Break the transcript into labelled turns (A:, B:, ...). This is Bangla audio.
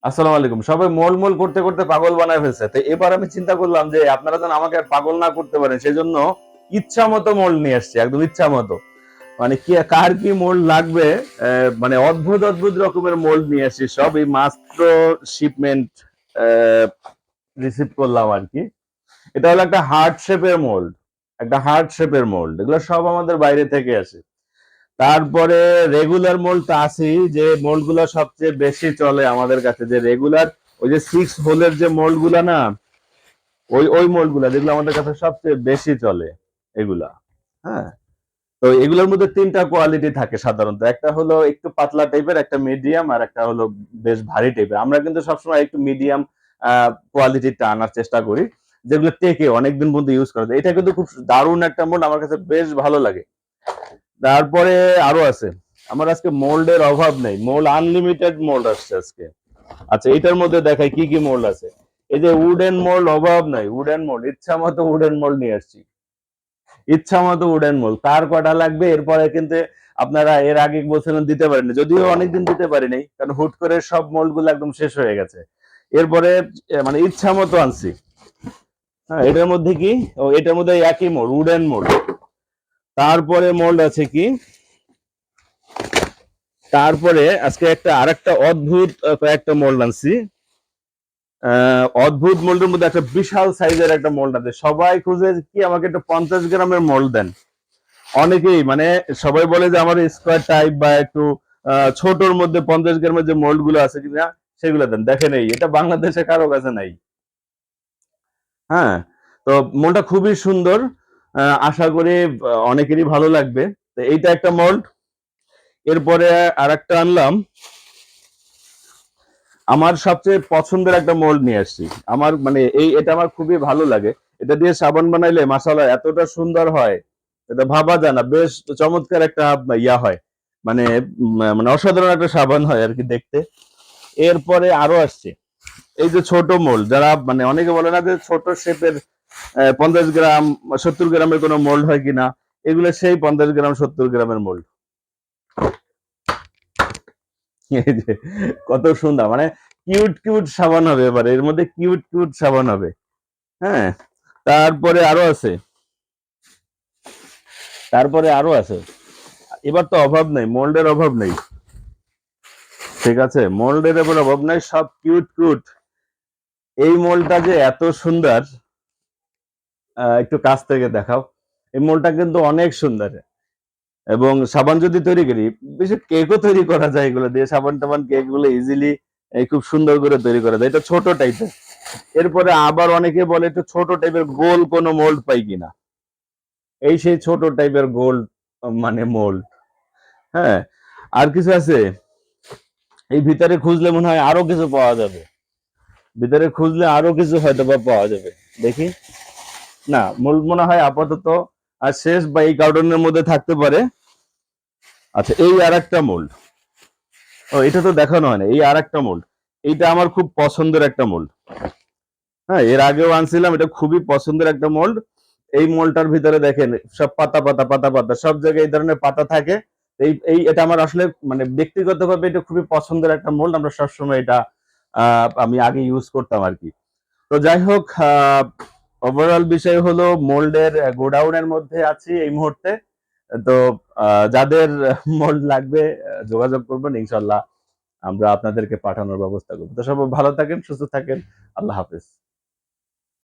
A: আসসালামু আলাইকুম। সবাই মোল মোল করতে করতে পাগল বানায় ফেলছে। তো এবার আমি চিন্তা করলাম যে আপনারা যেন আমাকে আর পাগল না করতে পারেন সেজন্য ইচ্ছা মতো মোল্ড নিয়ে আসছি, একদম ইচ্ছা মতো। মানে কি কার কি মোল্ড লাগবে, মানে অদ্ভুত অদ্ভুত রকমের মোল্ড নিয়ে আসছি। সব এই মাত্র শিপমেন্ট রিসিভ করলাম আর কি। এটা হলো একটা হার্ট শেপের মোল্ড, একটা হার্ট শেপের মোল্ড। এগুলো সব আমাদের বাইরে থেকে আসে। তারপরে রেগুলার মোল্ড তো আছেই, যে মোল্ড গুলো সবচেয়ে বেশি চলে আমাদের কাছে, যে রেগুলার ওই যে 6 হোলের যে মোল্ড গুলা না, ওই ওই মোল্ড গুলা যেগুলো আমাদের কাছে সবচেয়ে বেশি চলে এগুলা। হ্যাঁ, তো এগুলোর মধ্যে 3টা কোয়ালিটি থাকে সাধারণত। একটা হলো একটু পাতলা টাইপের, একটা মিডিয়াম, আর একটা হলো বেশ ভারী টাইপের। আমরা কিন্তু সবসময় একটু মিডিয়াম কোয়ালিটিটা আনার চেষ্টা করি, যেগুলো টেকে অনেকদিন পর্যন্ত ইউজ করা যায়। এটা কিন্তু খুব দারুণ একটা মোল্ড, আমার কাছে বেশ ভালো লাগে। তারপরে আরো আছে, আমার আজকে মোল্ডের অভাব নেই, মোল্ড আনলিমিটেড মোল্ড আসছে আজকে। আচ্ছা, এটার মধ্যে দেখাই কি কি মোল্ড আছে। এই যে উডেন মোল্ড, অভাব নাই, উডেন মোল্ড ইচ্ছা মতো উডেন মোল্ড নিয়ে আসছি, ইচ্ছা মতো উডেন মোল্ড। কার কটা লাগবে এরপরে কিন্তু আপনারা এর আগে বলছিলেন দিতে পারেন, যদিও অনেকদিন দিতে পারি নাই, কারণ হুট করে সব মোল্ড গুলো একদম শেষ হয়ে গেছে। এরপরে মানে ইচ্ছা মতো আনছি। হ্যাঁ, এটার মধ্যে কি, ও এটার মধ্যে একই মোল্ড, উডেন মোল্ড। তারপরে মোল্ড আছে কি, তারপরে আজকে একটা আরেকটা অদ্ভুত কয়েকটা মোল্ড আনছি। অদ্ভুত মোল্ডের মধ্যে একটা বিশাল সাইজের একটা মোল্ড আছে। সবাই খুঁজে কি আমাকে একটা 50 গ্রামের মোল্ড দেন। অনেকেই মানে সবাই বলে যে আমার স্কোয়ার টাইপ বা একটু ছোটর মধ্যে 50 গ্রামের যে মোল্ড গুলো আছে কিনা সেগুলো দেন। দেখেন এই এটা বাংলাদেশে কারো কাছে নাই। হ্যাঁ, তো মোল্ডটা খুবই সুন্দর, আশা করি অনেকেরই ভালো লাগবে। তো এইটা একটা মোল্ড। এরপরে আর একটা আনলাম, আমার সবচেয়ে পছন্দের একটা মোল্ড নিয়ে আসছি। আমার মানে এটা আমার খুবই ভালো লাগে। এটা দিয়ে সাবান বানাইলে মাশাআল্লাহ এতটা সুন্দর হয়, এটা ভাবা যায় না। বেশ চমৎকার একটা ইয়া হয়, মানে মানে অসাধারণ একটা সাবান হয় আর কি দেখতে। এরপরে আরো আসছে এই যে ছোট মোল্ড, যারা মানে অনেকে বলে না যে ছোট শেপের 50 গ্রাম 70 গ্রামের কোনো মোল্ড হয় কিনা, এগুলো সেই 50 গ্রাম 70 গ্রামের মোল্ড। এই যে কত সুন্দর, মানে কিউট কিউট সাবান হবে, এবারে এর মধ্যে কিউট কিউট সাবান হবে। হ্যাঁ, তারপরে আরো আছে, তারপরে আরো আছে। এবার তো অভাব নেই, মোল্ডের অভাব নেই। ঠিক আছে, মোল্ডের এবার অভাব নাই, সব কিউট কিউট। এই মোল্ডটা যে এত সুন্দর, একটু কাছ থেকে দেখাও। এই মোল্ডটা কিন্তু অনেক সুন্দর। এবং সাবান যদি তৈরি করি, বেশি কেকও তৈরি করা যায় এগুলো দিয়ে। সাবান টাবান কেক গুলো ইজিলি খুব সুন্দর করে তৈরি করা যায়। এটা ছোট টাইপের। এরপরে আবার অনেকে বলে একটু ছোট টাইপের গোল কোনো মোল্ড পাই কিনা। এই সেই ছোট টাইপের গোল মানে মোল্ড। হ্যাঁ, আর কিছু আছে এই ভিতরে, খুঁজলে মনে হয় আরো কিছু পাওয়া যাবে। ভিতরে খুঁজলে আরো কিছু হয়তো বা পাওয়া যাবে। দেখি, না মোল্ড মনে হয় আপাতত আর শেষ, বা এই কার্টনের মধ্যে থাকতে পারে। আচ্ছা, এই আর একটা মোল্ড, ও এটা তো দেখানো হয় না, এই আর একটা মোল্ড। এইটা আমার খুব পছন্দের একটা মোল্ড। হ্যাঁ, এর আগেও আনছিলাম, এটা খুবই পছন্দের একটা মোল্ড। এই মোল্ডটার ভিতরে দেখেন সব পাতা পাতা পাতা পাতা, সব জায়গায় এই ধরনের পাতা থাকে। এই এই এটা আমার আসলে মানে ব্যক্তিগতভাবে এটা খুবই পছন্দের একটা মোল্ড। আমরা সবসময় এটা আমি আগে ইউজ করতাম আর কি। তো যাই হোক, ওভারঅল বিষয় হলো মোল্ডের গোডাউনের মধ্যে আছি এই মুহূর্তে। তো যাদের মোল্ড লাগবে যোগাযোগ করবেন, ইনশাল্লাহ আমরা আপনাদেরকে পাঠানোর ব্যবস্থা করবো। তো সবাই ভালো থাকেন, সুস্থ থাকেন। আল্লাহ হাফেজ।